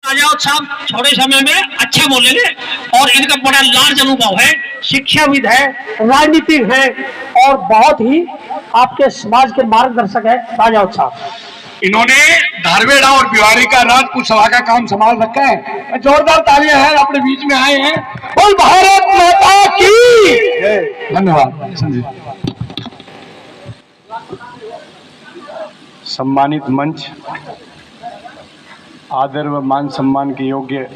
आजाद साहब थोड़े समय में अच्छा बोलेंगे और इनका बड़ा लार्ज अनुभव है, शिक्षाविद है, राजनीतिक है और बहुत ही आपके समाज के मार्गदर्शक है आजाद साहब। इन्होंने धारवेड़ा और बिहारी का राजपूत सभा का काम संभाल रखा है। जोरदार तालियां हैं, अपने बीच में आए हैं। बोल भारत माता की। धन्यवाद संजय। सम्मानित मंच, आदर व मान सम्मान के योग्य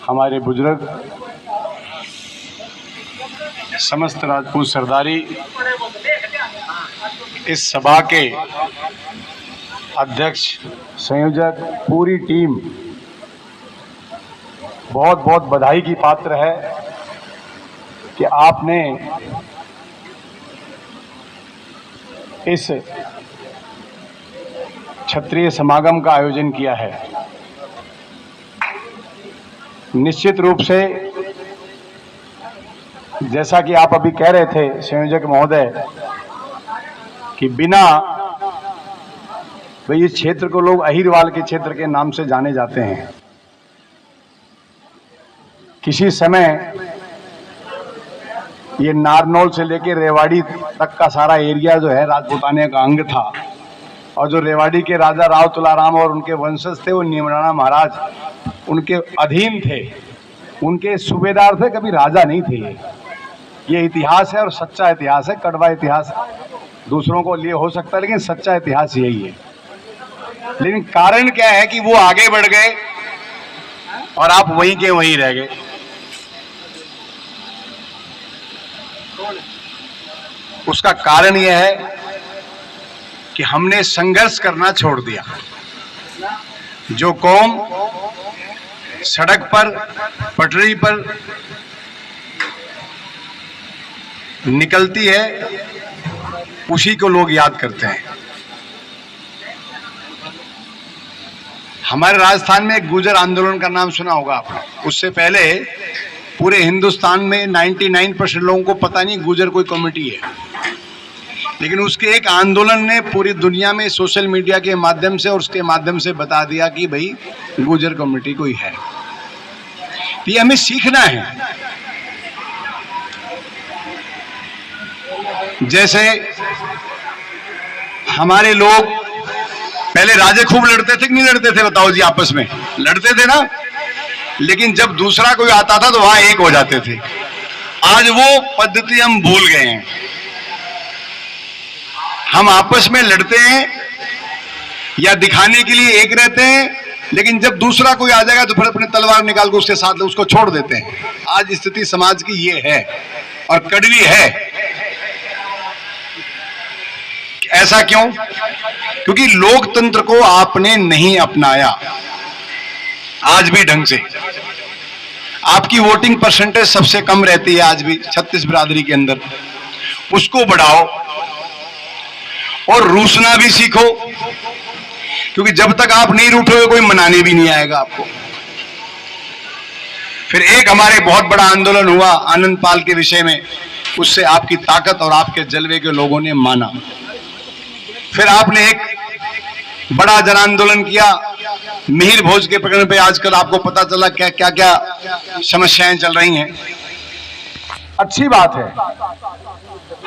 हमारे बुजुर्ग, समस्त राजपूत सरदारी, इस सभा के अध्यक्ष, संयोजक, पूरी टीम बहुत बहुत बधाई की पात्र है कि आपने इस क्षत्रिय समागम का आयोजन किया है। निश्चित रूप से जैसा कि आप अभी कह रहे थे संयोजक महोदय कि बिना भाई इस क्षेत्र को लोग अहिरवाल के क्षेत्र के नाम से जाने जाते हैं। किसी समय ये नारनौल से लेकर रेवाड़ी तक का सारा एरिया जो है राजपूताने का अंग था और जो रेवाड़ी के राजा राव तुलाराम और उनके वंशज थे वो नीमराणा महाराज उनके अधीन थे, उनके सूबेदार थे, कभी राजा नहीं थे। ये इतिहास है और सच्चा इतिहास है। कड़वा इतिहास दूसरों को लिए हो सकता है लेकिन सच्चा इतिहास यही है। लेकिन कारण क्या है कि वो आगे बढ़ गए और आप वहीं के वहीं रह गए। उसका कारण यह है कि हमने संघर्ष करना छोड़ दिया। जो कौम सड़क पर, पटरी पर निकलती है उसी को लोग याद करते हैं। हमारे राजस्थान में एक गुर्जर आंदोलन का नाम सुना होगा आपने। उससे पहले पूरे हिंदुस्तान में 99% लोगों को पता नहीं गुर्जर कोई कम्युनिटी है, लेकिन उसके एक आंदोलन ने पूरी दुनिया में सोशल मीडिया के माध्यम से और उसके माध्यम से बता दिया कि भाई गुर्जर कम्युनिटी कोई है। ये हमें सीखना है। जैसे हमारे लोग पहले राजे खूब लड़ते थे कि नहीं लड़ते थे? बताओ जी, आपस में लड़ते थे ना, लेकिन जब दूसरा कोई आता था तो वहां एक हो जाते थे। आज वो पद्धति हम भूल गए हैं। हम आपस में लड़ते हैं या दिखाने के लिए एक रहते हैं, लेकिन जब दूसरा कोई आ जाएगा तो फिर अपने तलवार निकाल कर उसके साथ उसको छोड़ देते हैं। आज स्थिति समाज की ये है और कड़वी है। ऐसा क्यों? क्योंकि लोकतंत्र को आपने नहीं अपनाया आज भी ढंग से। आपकी वोटिंग परसेंटेज सबसे कम रहती है आज भी छत्तीस बिरादरी के अंदर। उसको बढ़ाओ और रूसना भी सीखो, क्योंकि जब तक आप नहीं रूठोगे कोई मनाने भी नहीं आएगा आपको। फिर एक हमारे बहुत बड़ा आंदोलन हुआ आनंद पाल के विषय में, उससे आपकी ताकत और आपके जलवे के लोगों ने माना। फिर आपने एक बड़ा जन आंदोलन किया मिहिर भोज के प्रकरण पे। आजकल आपको पता चला क्या क्या क्या समस्याएं चल रही हैं। अच्छी बात है,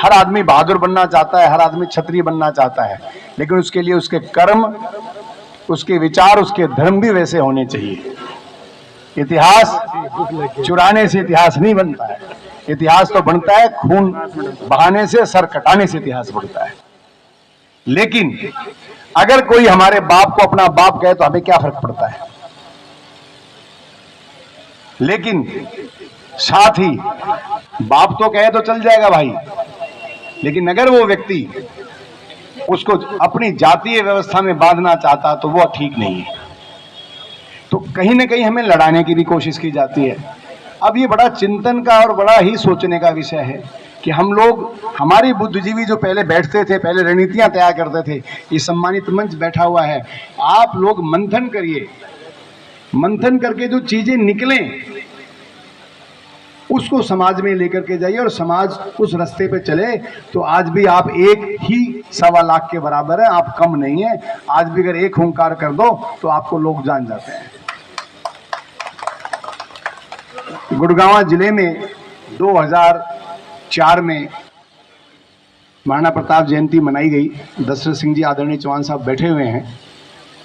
हर आदमी बहादुर बनना चाहता है, हर आदमी क्षत्रिय बनना चाहता है, लेकिन उसके लिए उसके कर्म, उसके विचार, उसके धर्म भी वैसे होने चाहिए। इतिहास चुराने से इतिहास नहीं बनता है। इतिहास तो बनता है खून बहाने से, सर कटाने से इतिहास बनता है। लेकिन अगर कोई हमारे बाप को अपना बाप कहे तो हमें क्या फर्क पड़ता है? लेकिन साथ ही बाप तो कहे तो चल जाएगा भाई, लेकिन अगर वो व्यक्ति उसको अपनी जातीय व्यवस्था में बांधना चाहता तो वो ठीक नहीं है। तो कहीं ना कहीं हमें लड़ाने की भी कोशिश की जाती है। अब ये बड़ा चिंतन का और बड़ा ही सोचने का विषय है कि हम लोग, हमारी बुद्धिजीवी जो पहले बैठते थे, पहले रणनीतियां तैयार करते थे, ये सम्मानित मंच बैठा हुआ है, आप लोग मंथन करिए। मंथन करके जो चीजें निकलें उसको समाज में लेकर के जाइए और समाज उस रास्ते पे चले तो आज भी आप एक ही 1.25 लाख के बराबर है। आप कम नहीं है। आज भी अगर एक हुंकार कर दो तो आपको लोग जान जाते हैं। गुड़गांव जिले में 2004 में महाराणा प्रताप जयंती मनाई गई। दशरथ सिंह जी आदरणीय चौहान साहब बैठे हुए हैं।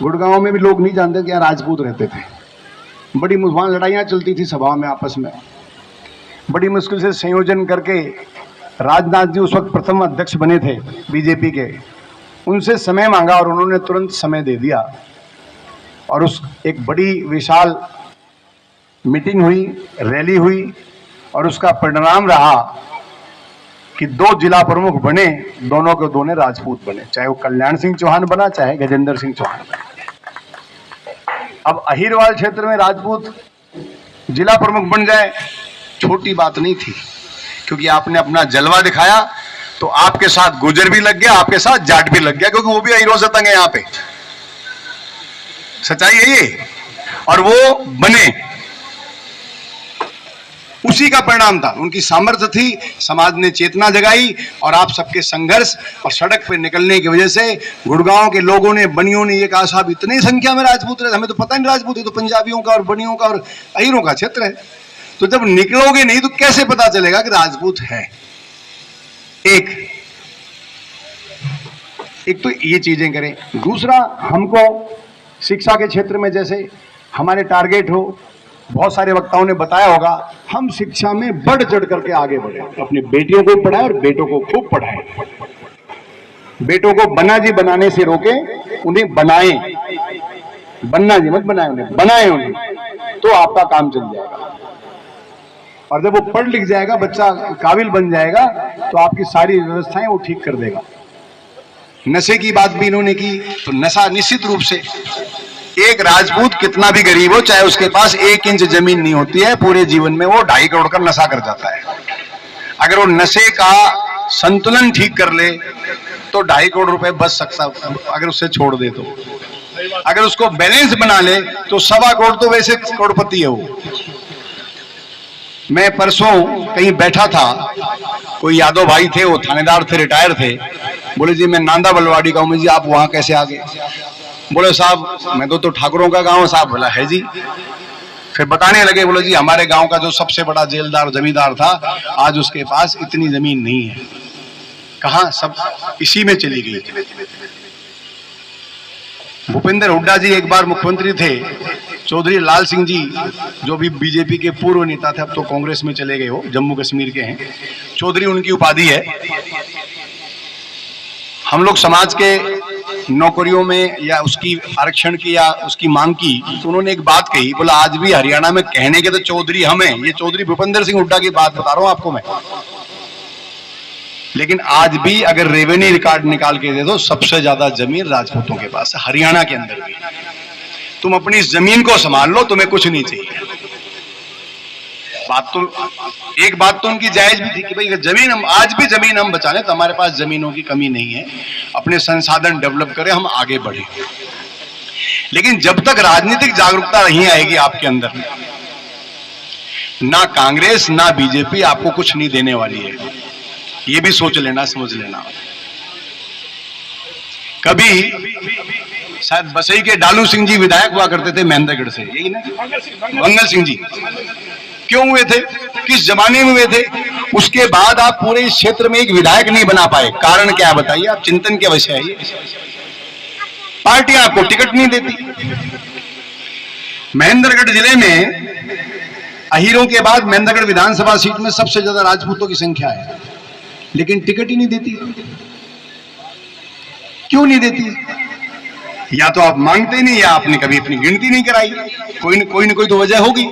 गुड़गांव में भी लोग नहीं जानते कि यहाँ राजपूत रहते थे। बड़ी वहाँ लड़ाइयाँ चलती थी सभा में आपस में। बड़ी मुश्किल से संयोजन करके राजनाथ जी उस वक्त प्रथम अध्यक्ष बने थे बीजेपी के, उनसे समय मांगा और उन्होंने तुरंत समय दे दिया। और उस एक बड़ी विशाल मीटिंग हुई, रैली हुई और उसका परिणाम रहा कि 2 जिला प्रमुख बने, दोनों के दोनों राजपूत बने, चाहे वो कल्याण सिंह चौहान बना चाहे गजेंद्र सिंह चौहान बना। अब अहिरवाल क्षेत्र में राजपूत जिला प्रमुख बन जाए छोटी बात नहीं थी, क्योंकि आपने अपना जलवा दिखाया तो आपके साथ गुजर भी लग गया, आपके साथ जाट भी लग गया, क्योंकि वो भी अहिरों से तंग है यहाँ पे। सच्चाई है ये। और वो बने, उसी का परिणाम था। उनकी सामर्थ्य थी, समाज ने चेतना जगाई और आप सबके संघर्ष और सड़क पे निकलने की वजह से गुड़गांव के लोगों ने, बनियों ने ये कहा साहब इतनी संख्या में राजपूत रहे, हमें तो पता नहीं राजपूत, ये तो पंजाबियों का और बनियों का और अहीरों का क्षेत्र है। तो जब निकलोगे नहीं तो कैसे पता चलेगा कि राजपूत है। एक तो ये चीजें करें। दूसरा, हमको शिक्षा के क्षेत्र में जैसे हमारे टारगेट हो, बहुत सारे वक्ताओं ने बताया होगा, हम शिक्षा में बढ़ चढ़ करके आगे बढ़े, अपनी बेटियों को पढ़ाएं और बेटों को खूब पढ़ाएं। बेटों को बना जी बनाने से रोके, उन्हें बनाएं। बनना जी मत बनाएं, उन्हें बनाएं, उन्हें, तो आपका काम चल जाएगा। और जब वो पढ़ लिख जाएगा, बच्चा काबिल बन जाएगा, तो आपकी सारी व्यवस्थाएं वो ठीक कर देगा। नशे की बात भी इन्होंने की, तो नशा निश्चित रूप से, एक राजपूत कितना भी गरीब हो, चाहे उसके पास 1 इंच जमीन नहीं होती है, पूरे जीवन में वो 2.5 करोड़ का नशा कर जाता है। अगर वो नशे का संतुलन ठीक कर ले तो 2.5 करोड़ रुपए बच सकता, अगर उसे छोड़ दे तो। अगर उसको बैलेंस बना ले तो 1.25 करोड़ तो वैसे करोड़पति है वो। मैं परसों कहीं बैठा था, कोई यादव भाई थे, वो थानेदार थे, रिटायर थे। बोले जी मैं नांदा बलवाड़ी का हूं। जी आप वहां कैसे आ गए? बोले साहब मैं तो ठाकुरों का गांव है। साहब बोला है जी। फिर बताने लगे, बोले जी हमारे गांव का जो सबसे बड़ा जेलदार जमींदार था, आज उसके पास इतनी जमीन नहीं है। कहां? सब इसी में चली गई। भूपेंद्र हुड्डा जी एक बार मुख्यमंत्री थे। चौधरी लाल सिंह जी जो भी बीजेपी के पूर्व नेता थे, अब तो कांग्रेस में चले गए हो, जम्मू कश्मीर के हैं। चौधरी उनकी उपाधि है। हम लोग समाज के नौकरियों में या उसकी आरक्षण की या उसकी मांग की, तो उन्होंने एक बात कही, बोला आज भी हरियाणा में कहने के तो चौधरी हम हैं। ये चौधरी भूपेंद्र सिंह हुड्डा की बात बता रहा हूं आपको मैं। लेकिन आज भी अगर रेवेन्यू रिकॉर्ड निकाल के दे दो, सबसे ज्यादा जमीन राजपूतों के पास है, हरियाणा के अंदर भी। तुम अपनी इस जमीन को संभाल लो, तुम्हें कुछ नहीं चाहिए। एक बात तो उनकी जायज भी थी कि भाई जमीन, हम आज भी जमीन हम बचा लें, तो हमारे पास जमीनों की कमी नहीं है, अपने संसाधन डेवलप करें, हम आगे बढ़े। लेकिन जब तक राजनीतिक जागरूकता नहीं आएगी आपके अंदर, ना कांग्रेस ना बीजेपी आपको कुछ नहीं देने वाली है। ये भी सोच लेना, समझ लेना। कभी शायद बसई के डालू सिंह जी विधायक हुआ करते थे महेंद्रगढ़ से, यही ना, मंगल सिंह जी। क्यों हुए थे? किस जमाने में हुए थे? उसके बाद आप पूरे इस क्षेत्र में एक विधायक नहीं बना पाए। कारण क्या बताइए? आप चिंतन के विषय है। पार्टियां आपको टिकट नहीं देती। महेंद्रगढ़ जिले में अहीरों के बाद महेंद्रगढ़ विधानसभा सीट में सबसे ज्यादा राजपूतों की संख्या है, लेकिन टिकट ही नहीं देती। क्यों नहीं देती? या तो आप मांगते नहीं, या आपने कभी अपनी गिनती नहीं कराई। कोई न कोई तो वजह होगी।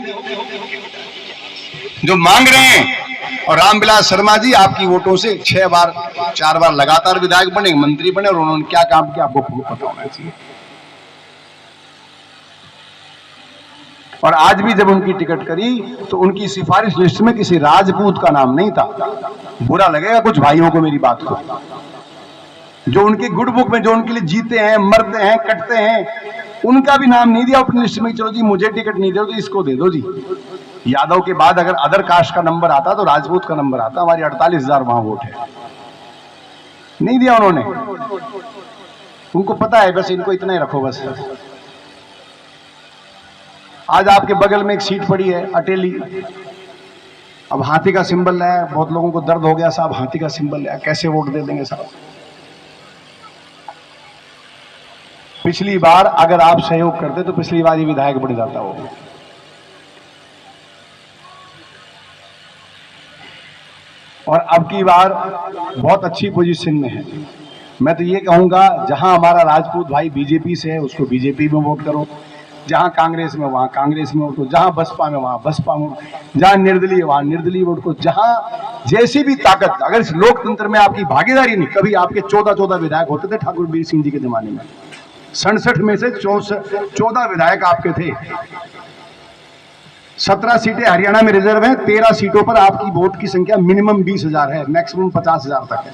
जो मांग रहे हैं, और रामविलास शर्मा जी आपकी वोटों से 4 बार लगातार विधायक बने, मंत्री बने, और उन्होंने क्या काम किया आपको पता होना चाहिए। और आज भी जब उनकी टिकट करी तो उनकी सिफारिश लिस्ट में किसी राजपूत का नाम नहीं था। बुरा लगेगा कुछ भाइयों को मेरी बात को, जो उनके गुड बुक में, जो उनके लिए जीते हैं, मरते हैं, कटते हैं, उनका भी नाम नहीं दिया अपनी लिस्ट में। चलो जी मुझे टिकट नहीं दे तो इसको दे दो जी। यादव के बाद अगर अदर कास्ट का नंबर आता तो राजपूत का नंबर आता। हमारी 48,000 वहां वोट है, नहीं दिया उन्होंने। उनको पता है बस इनको इतना ही रखो बस। आज आपके बगल में एक सीट पड़ी है अटेली, अब हाथी का सिंबल है, बहुत लोगों को दर्द हो गया साहब, हाथी का सिंबल है, कैसे वोट दे देंगे साहब। पिछली बार अगर आप सहयोग करते तो पिछली बार ये विधायक बढ़ जाता वो। और अब की बार बहुत अच्छी पोजीशन में है। मैं तो ये कहूंगा, जहां हमारा राजपूत भाई बीजेपी से है उसको बीजेपी में वोट करो, जहां कांग्रेस में वहां कांग्रेस में वोट करो, जहां बसपा में वहां बसपा में, जहां निर्दलीय वहां निर्दलीय वोट करो, जहां जैसी भी ताकत। अगर इस लोकतंत्र में आपकी भागीदारी नहीं, कभी आपके 14 विधायक होते थे ठाकुर बीर सिंह जी के जमाने में, 67 में से 14 विधायक आपके थे। 17 सीटें हरियाणा में रिजर्व हैं, 13 सीटों पर आपकी वोट की संख्या मिनिमम 20,000 है, मैक्सिमम 50,000 तक है।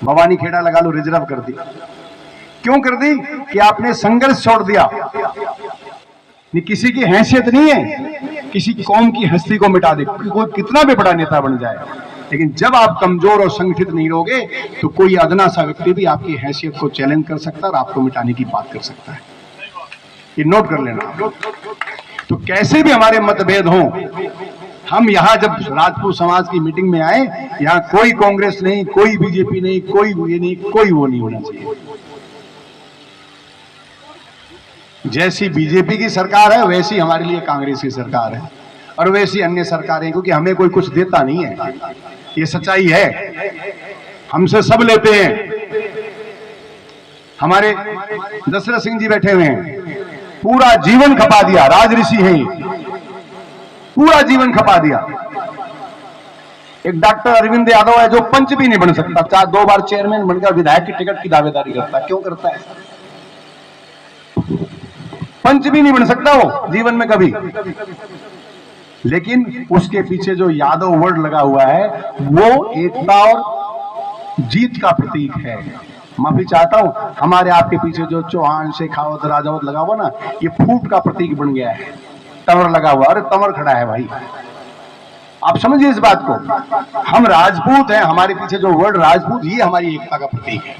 भवानी खेड़ा लगा लो, रिजर्व कर दी। क्यों कर दी? कि आपने संघर्ष छोड़ दिया। ये किसी की हैसियत नहीं है किसी कौम की हस्ती को मिटा दे, कोई कितना भी बड़ा नेता बन जाए, लेकिन जब आप कमजोर और संगठित नहीं रहोगे तो कोई अदना सा व्यक्ति भी आपकी हैसियत को चैलेंज कर सकता है और आपको मिटाने की बात कर सकता है। ये नोट कर लेना। तो कैसे भी हमारे मतभेद हों, हम यहां जब राजपूत समाज की मीटिंग में आए, यहां कोई कांग्रेस नहीं, कोई बीजेपी नहीं, कोई ये नहीं, कोई वो नहीं होना चाहिए। जैसी बीजेपी की सरकार है वैसी हमारे लिए कांग्रेस की सरकार है, और वैसी अन्य सरकारें, क्योंकि हमें कोई कुछ देता नहीं है, ये सच्चाई है। हमसे सब लेते हैं। हमारे दशरथ सिंह जी बैठे हुए हैं, पूरा जीवन खपा दिया, राजऋषि हैं, पूरा जीवन खपा दिया। एक डॉक्टर अरविंद यादव है जो पंच भी नहीं बन सकता, 2 बार चेयरमैन बनकर विधायक की टिकट की दावेदारी करता है। क्यों करता है? पंच भी नहीं बन सकता वो जीवन में कभी, लेकिन उसके पीछे जो यादव वर्ड लगा हुआ है वो एकता और जीत का प्रतीक है। माफी चाहता हूं, हमारे आपके पीछे जो चौहान, शेखावत, राजावत लगा हुआ ना, ये फूट का प्रतीक बन गया है। तंवर लगा हुआ, अरे तंवर खड़ा है भाई, आप समझिए इस बात को। हम राजपूत हैं, हमारे पीछे जो वर्ड राजपूत, ये हमारी एकता का प्रतीक है,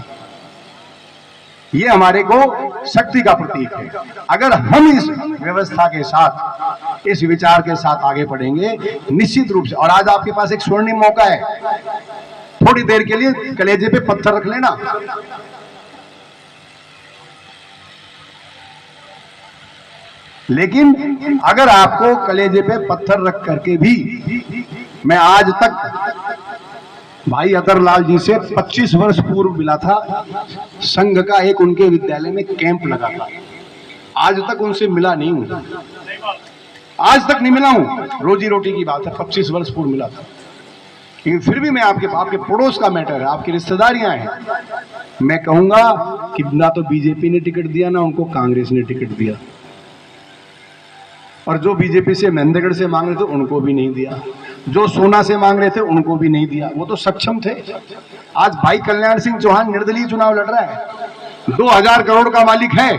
ये हमारे को शक्ति का प्रतीक है। अगर हम इस व्यवस्था के साथ, इस विचार के साथ आगे बढ़ेंगे निश्चित रूप से, और आज आपके पास एक स्वर्णिम मौका है, थोड़ी देर के लिए कलेजे पे पत्थर रख लेना। लेकिन अगर आपको कलेजे पे पत्थर रख करके भी, मैं आज तक भाई अतरलाल जी से 25 वर्ष पूर्व मिला था, संघ का एक उनके विद्यालय में कैंप लगा था, आज तक उनसे मिला नहीं हूं, आज तक नहीं मिला हूं। रोजी रोटी की बात है, 25 वर्ष पूर्व मिला था, लेकिन फिर भी मैं आपके पड़ोस का मैटर है, आपकी रिश्तेदारियां हैं। मैं कहूंगा कि ना तो बीजेपी ने टिकट दिया, ना उनको कांग्रेस ने टिकट दिया, और जो बीजेपी से महेंद्रगढ़ से मांग रहे थे उनको भी नहीं दिया, जो सोना से मांग रहे थे उनको भी नहीं दिया, वो तो सक्षम थे। आज भाई कल्याण सिंह चौहान निर्दलीय चुनाव लड़ रहा है, 2000 करोड़ का मालिक है।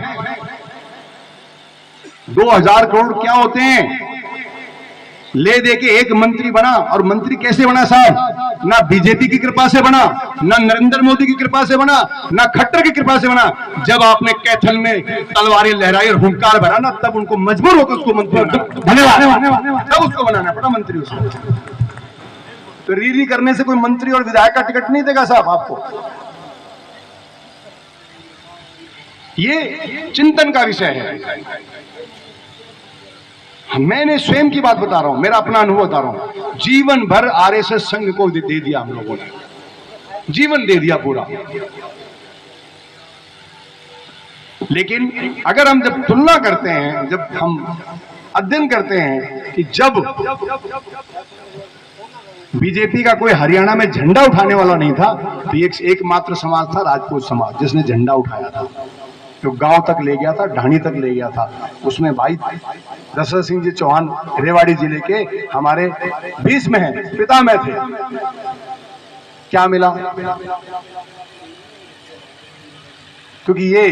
2000 करोड़ क्या होते हैं? ले दे के एक मंत्री बना, और मंत्री कैसे बना साहब? ना बीजेपी की कृपा से बना, ना नरेंद्र मोदी की कृपा से बना, ना खट्टर की कृपा से बना। जब आपने कैथल में तलवारें लहराई और हुंकार भरा ना, तब उनको मजबूर होकर उसको मंत्री बनाना, धन्यवाद, तब उसको बनाना पड़ा मंत्री उसको। तो रीरी करने से कोई मंत्री और विधायक का टिकट नहीं देगा साहब आपको। ये चिंतन का विषय है। मैंने स्वयं की बात बता रहा हूं, मेरा अपना अनुभव बता रहा हूं। जीवन भर आरएसएस संघ को दे दिया हम लोगों ने, जीवन दे दिया पूरा। लेकिन अगर हम जब तुलना करते हैं, जब हम अध्ययन करते हैं कि जब बीजेपी का कोई हरियाणा में झंडा उठाने वाला नहीं था, तो एकमात्र समाज था राजपूत समाज, जिसने झंडा उठाया था, जो गांव तक ले गया था, ढाणी तक ले गया था। उसमें भाई दशरथ सिंह जी चौहान रेवाड़ी जिले के हमारे 20 में हैं, पिता में थे। क्या मिला? क्योंकि ये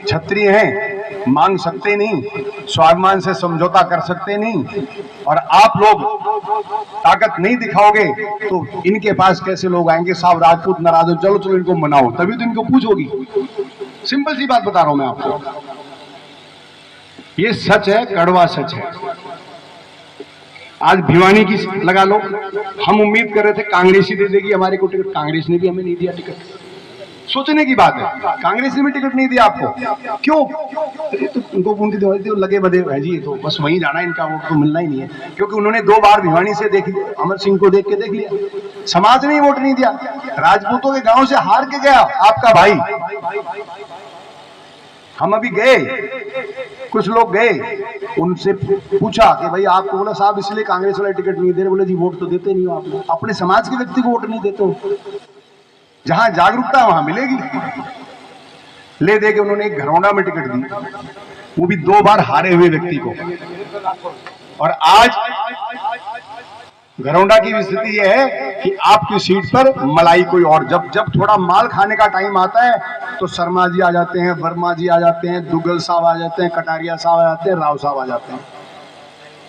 क्षत्रिय हैं, मांग सकते नहीं, स्वाभिमान से समझौता कर सकते नहीं, और आप लोग ताकत नहीं दिखाओगे तो इनके पास कैसे लोग आएंगे? साहब राजपूत नाराज हो, चलो चलो इनको मनाओ, तभी तो इनको पूछोगी। सिंपल सी बात बता रहा हूं मैं आपको, ये सच है, कड़वा सच है। आज भिवानी की लगा लो, हम उम्मीद कर रहे थे कांग्रेस ही दे देगी हमारे को टिकट, कांग्रेस ने भी हमें नहीं दिया टिकट। सोचने की बात है, कांग्रेस ने भी टिकट नहीं दिया आपको, क्यों? अरे तो उनको उनकी तो लगे बदे है जी, तो बस वहीं जाना है, इनका वोट तो मिलना ही नहीं है, क्योंकि उन्होंने 2 बार भिवानी से देख लिया, अमर सिंह को देख के देख लिया, समाज ने वोट नहीं दिया, राजपूतों के गांव से हार के गया आपका भाई। हम अभी गए, कुछ लोग गए, उनसे पूछा कि भाई आपको, बोला साहब इसलिए कांग्रेस वाले टिकट नहीं दे रहे। बोले जी वोट तो देते नहीं हो आप लोग, अपने समाज के व्यक्ति को वोट नहीं देते हो, जहां जागरूकता वहां मिलेगी। ले दे के उन्होंने एक घरौंडा में टिकट दी, वो भी 2 बार हारे हुए व्यक्ति को। और आज घरौंडा की स्थिति यह है कि आपकी सीट पर मलाई कोई और, जब थोड़ा माल खाने का टाइम आता है तो शर्मा जी आ जाते हैं, वर्मा जी आ जाते हैं, दुग्गल साहब आ जाते हैं, कटारिया साहब आ जाते हैं, राव साहब आ जाते हैं,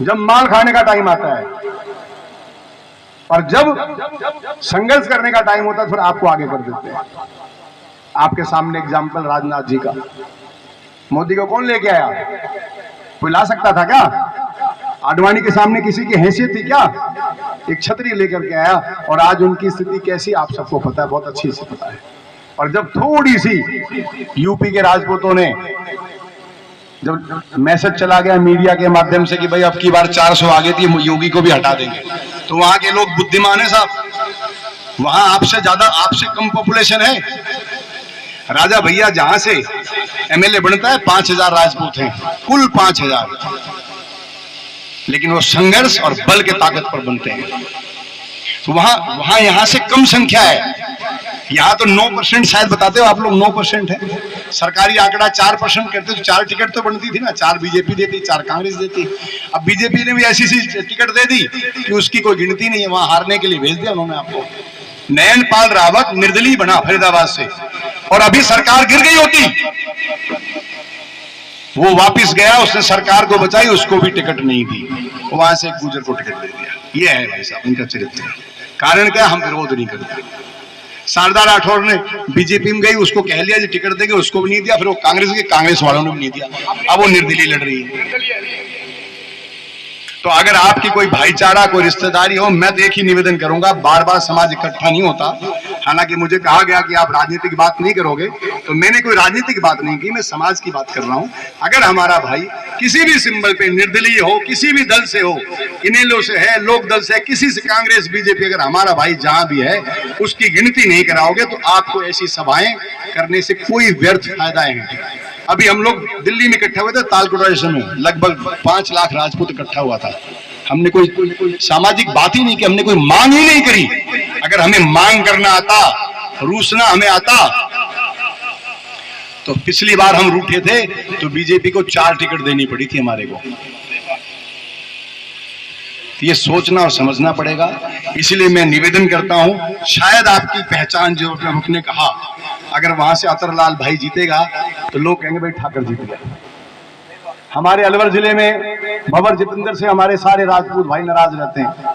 जब माल खाने का टाइम आता है। और जब संघर्ष करने का टाइम होता है फिर आपको आगे कर देते हैं। आपके सामने एग्जाम्पल राजनाथ जी का, मोदी को कौन लेके आया? कोई ला सकता था क्या? आडवाणी के सामने किसी की हैसियत थी क्या? एक छतरी लेकर के आया, और आज उनकी स्थिति कैसी आप सबको पता है, बहुत अच्छी से पता है। और जब थोड़ी सी यूपी के राजपूतों ने, जब मैसेज चला गया मीडिया के माध्यम से कि भाई अब की बार 400 आगे थी, योगी को भी हटा देंगे, तो वहां के लोग बुद्धिमान है साहब, वहां आपसे ज्यादा, आपसे कम पॉपुलेशन है। राजा भैया जहां से एमएलए बनता है 5000 राजपूत हैं, कुल 5000, लेकिन वो संघर्ष और बल के ताकत पर बनते हैं। तो वहां यहां से कम संख्या है। यहाँ तो 9% शायद बताते हो आप लोग, 9% है। सरकारी आंकड़ा 4% करते तो 4 टिकट तो बनती थी ना, 4 बीजेपी देती, 4 कांग्रेस देती। अब बीजेपी ने भी ऐसी सी टिकट दे दी कि उसकी कोई गिनती नहीं है, वहां हारने के लिए भेज दिया उन्होंने आपको। नयन पाल रावत निर्दलीय बना फरीदाबाद से, और अभी सरकार गिर गई होती, वो वापिस गया, उसने सरकार को बचाई, उसको भी टिकट नहीं दी, वहां से एक गुजर को टिकट दे दिया। ये है भाई साहब इनका चरित्र। कारण क्या? हम विरोध नहीं करते। शारदा राठौर ने बीजेपी में गई, उसको कह लिया जी टिकट देंगे, उसको भी नहीं दिया, फिर वो कांग्रेस वालों ने भी नहीं दिया, अब वो निर्दलीय लड़ रही है। तो अगर आपकी कोई भाईचारा, कोई रिश्तेदारी हो, मैं तो एक ही निवेदन करूंगा, बार बार समाज इकट्ठा नहीं होता। हालांकि मुझे कहा गया कि आप राजनीतिक बात नहीं करोगे, तो मैंने कोई राजनीतिक बात नहीं की, मैं समाज की बात कर रहा हूं। अगर हमारा भाई किसी भी सिंबल पे निर्दलीय हो, किसी भी दल से हो, इनेलो से है, लोक दल से है, किसी से, कांग्रेस बीजेपी, अगर हमारा भाई जहां भी है उसकी गिनती नहीं कराओगे तो आपको ऐसी सभाएं करने से कोई व्यर्थ फायदा है। अभी हम लोग दिल्ली में इकट्ठा हुए थे, तालकोटा स्टेशन में लगभग 5 लाख राजपूत इकट्ठा हुआ था। हमने कोई सामाजिक बात ही नहीं की, हमने कोई मांग ही नहीं करी। अगर हमें मांग करना आता, रूसना हमें आता, तो पिछली बार हम रूठे थे तो बीजेपी को 4 टिकट देनी पड़ी थी हमारे को। ये सोचना और समझना पड़ेगा। इसलिए मैं निवेदन करता हूं, शायद आपकी पहचान जो आपने कहा, अगर वहां से अतरलाल भाई जीतेगा तो लोग कहेंगे भाई ठाकर जीत गया। हमारे अलवर जिले में भंवर जितेंद्र से हमारे सारे राजपूत भाई नाराज रहते हैं,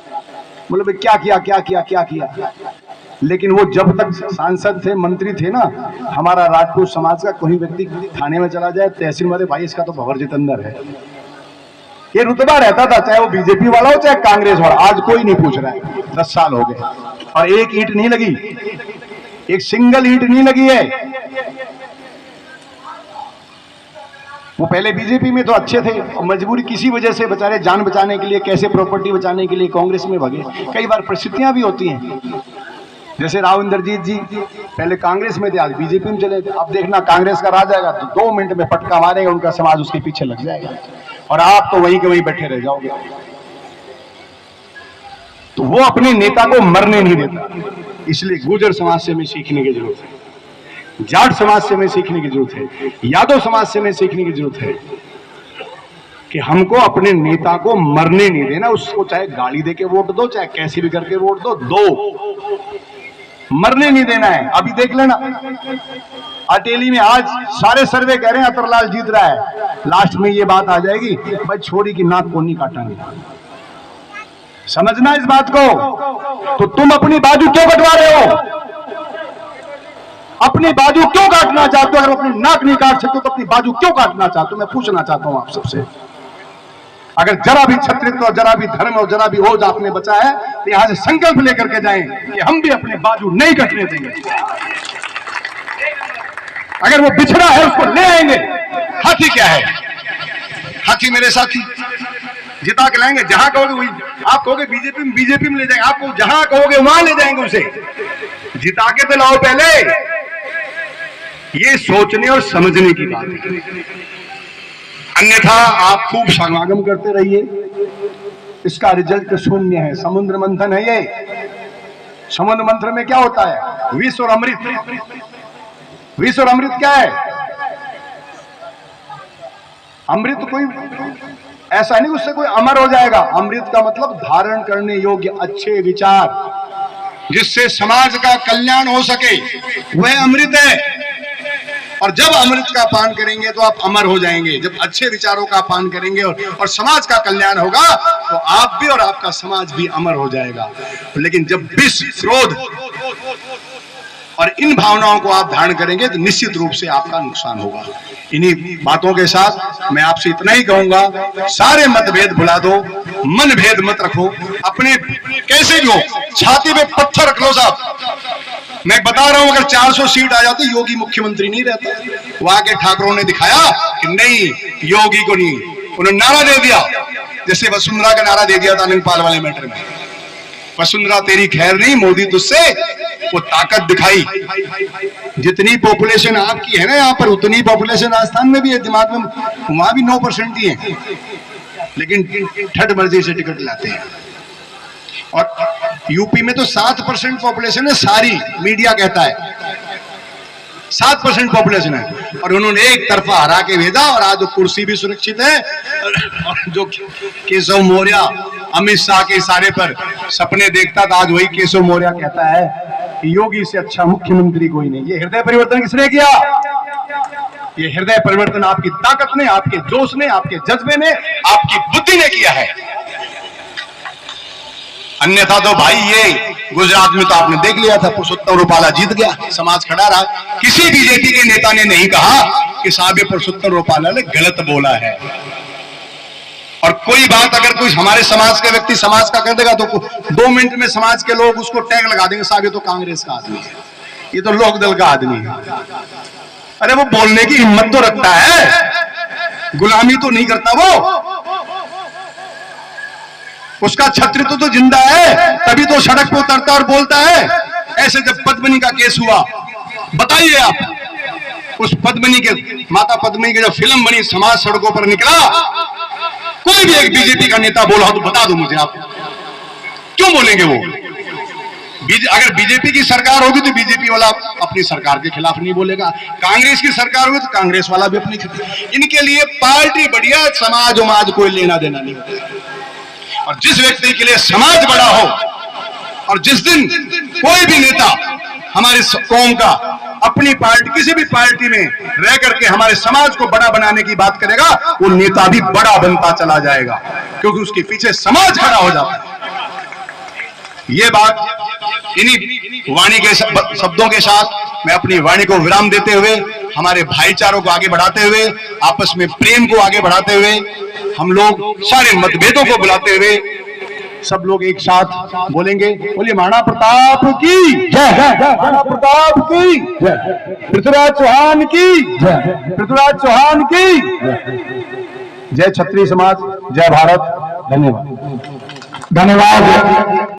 बोले भाई क्या किया क्या किया क्या किया। लेकिन वो जब तक सांसद थे, मंत्री थे ना, हमारा राजपूत समाज का कोई व्यक्ति थाने में चला जाए, तहसील वाले भाई इसका तो भंवर जितेंद्र है, ये रुतबा रहता था, चाहे वो बीजेपी वाला हो चाहे कांग्रेस वाला। आज कोई नहीं पूछ रहा है, 10 साल हो गए और एक ईंट नहीं लगी, एक सिंगल ईंट नहीं लगी है। वो पहले बीजेपी में तो अच्छे थे और मजबूरी किसी वजह से बेचारे जान बचाने के लिए, कैसे प्रॉपर्टी बचाने के लिए कांग्रेस में भगे। कई बार परिस्थितियां भी होती हैं, जैसे राव इंद्रजीत जी पहले कांग्रेस में थे, आज बीजेपी में चले थे। अब देखना कांग्रेस का राज आएगा तो 2 मिनट में पटका मारेगा, उनका समाज उसके पीछे लग जाएगा और आप तो वहीं के वहीं बैठे रह जाओगे। तो वो अपने नेता को मरने नहीं देता। इसलिए गुर्जर समाज से हमें सीखने की जरूरत है, जाट समाज से हमें सीखने की जरूरत है, यादव समाज से हमें सीखने की जरूरत है कि हमको अपने नेता को मरने नहीं देना। उसको चाहे गाली देके वोट दो, चाहे कैसे भी करके वोट दो, मरने नहीं देना है। अभी देख लेना अटेली में आज सारे सर्वे कह रहे हैं अतरलाल जीत रहा है, लास्ट में ये बात आ जाएगी भाई छोरी की नाक को नहीं काटेंगे। समझना इस बात को। तो तुम अपनी बाजू क्यों कटवा रहे हो? अपनी बाजू क्यों काटना चाहते हो? अगर अपनी नाक नहीं काट सकते तो अपनी बाजू क्यों काटना चाहते हो? मैं पूछना चाहता हूं आप सबसे। अगर जरा भी छत्रित्व और जरा भी धर्म और जरा भी ओज आपने बचा है तो यहां से संकल्प लेकर के जाएं कि हम भी अपने बाजू नहीं कटने देंगे। अगर वो बिछड़ा है उसको ले आएंगे। हाथी क्या है? हाथी मेरे साथी, जिता के लाएंगे। जहां कहोगे वही, आप कहोगे बीजेपी में ले जाएंगे, आपको जहां कहोगे वहां ले जाएंगे उसे। जिता के तो लाओ पहले। ये सोचने और समझने की बात है। अन्यथा आप खूब समागम करते रहिए, इसका रिजल्ट शून्य है। समुद्र मंथन है ये। समुद्र मंथन में क्या होता है? विष और अमृत। विष और अमृत क्या है? अमृत कोई ऐसा नहीं उससे कोई अमर हो जाएगा। अमृत का मतलब धारण करने योग्य अच्छे विचार, जिससे समाज का कल्याण हो सके, वह अमृत है। और जब अमृत का पान करेंगे तो आप अमर हो जाएंगे। जब अच्छे विचारों का पान करेंगे और समाज का कल्याण होगा तो आप भी और आपका समाज भी अमर हो जाएगा। लेकिन जब विष, क्रोध और इन भावनाओं को आप धारण करेंगे तो निश्चित रूप से आपका नुकसान होगा। इन्हीं बातों के साथ मैं आपसे इतना ही कहूंगा, सारे मतभेद भुला दो, मन भेद मत रखो। अपने कैसे भी हो, छाती पे पत्थर रख लो साहब। मैं बता रहा हूं, अगर 400 सीट आ जाती योगी मुख्यमंत्री नहीं रहता। वहां के ठाकरों ने दिखाया कि नहीं, योगी को नहीं। उन्होंने नारा दे दिया, जैसे वसुंधरा का नारा दे दिया था आनंदपाल वाले मैटर में। वसुंधरा तेरी खैर नहीं, मोदी तुझसे। वो ताकत दिखाई। जितनी पॉपुलेशन आपकी है ना यहाँ पर, उतनी पॉपुलेशन राजस्थान में भी है। दिमाग में वहां भी 9% ही है, लेकिन ठट मर्जी से टिकट लाते हैं। और यूपी में तो 7% पॉपुलेशन है सारी, मीडिया कहता है 7% पॉपुलेशन है। और उन्होंने एक तरफा हरा के भेजा और आज कुर्सी भी सुरक्षित है। और जो केशव मौर्य अमित शाह के इशारे पर सपने देखता था, आज वही केशव मौर्य कहता है कि योगी से अच्छा मुख्यमंत्री कोई नहीं। ये हृदय परिवर्तन किसने किया? ये हृदय परिवर्तन आपकी ताकत ने, आपके जोश ने, आपके जज्बे ने, आपकी बुद्धि ने किया है। अन्यथा तो भाई ये गुजरात में तो आपने देख लिया था, पुरुषोत्तम रूपाला जीत गया, समाज खड़ा रहा। किसी बीजेपी के नेता ने नहीं कहा कि साहब ये पुरुषोत्तम रूपाला ने गलत बोला है। और कोई बात अगर कोई हमारे समाज के व्यक्ति समाज का कर देगा तो 2 मिनट में समाज के लोग उसको टैग लगा देंगे, साहब ये तो कांग्रेस का आदमी है, ये तो लोकदल का आदमी है। अरे वो बोलने की हिम्मत तो रखता है, गुलामी तो नहीं करता वो। उसका छत्रित्व तो जिंदा है, तभी तो सड़क पर उतरता और बोलता है। ऐसे जब पद्मिनी का केस हुआ, बताइए आप, उस पद्मिनी के, माता पद्मिनी की जब फिल्म बनी, समाज सड़कों पर निकला। कोई भी एक बीजेपी का नेता बोला हो तो बता दो मुझे, आप क्यों बोलेंगे वो? अगर बीजेपी की सरकार होगी तो बीजेपी वाला अपनी सरकार के खिलाफ नहीं बोलेगा, कांग्रेस की सरकार होगी तो कांग्रेस वाला भी अपनी। इनके लिए पार्टी बढ़िया, समाज उमाज कोई लेना देना नहीं होता। और जिस व्यक्ति के लिए समाज बड़ा हो, और जिस दिन कोई भी नेता हमारे कौम का अपनी पार्टी, किसी भी पार्टी में रह करके हमारे समाज को बड़ा बनाने की बात करेगा, वो नेता भी बड़ा बनता चला जाएगा, क्योंकि उसके पीछे समाज खड़ा हो जाता है। ये बात इन्हीं वाणी के शब्दों के साथ मैं अपनी वाणी को विराम देते हुए, हमारे भाईचारों को आगे बढ़ाते हुए, आपस में प्रेम को आगे बढ़ाते हुए, हम लोग सारे मतभेदों को बुलाते हुए सब लोग एक साथ बोलेंगे, बोलिए महाराणा प्रताप की जय, महाराणा प्रताप की जय, पृथ्वीराज चौहान की जय, पृथ्वीराज चौहान की जय। क्षत्रिय समाज, जय भारत। धन्यवाद, धन्यवाद।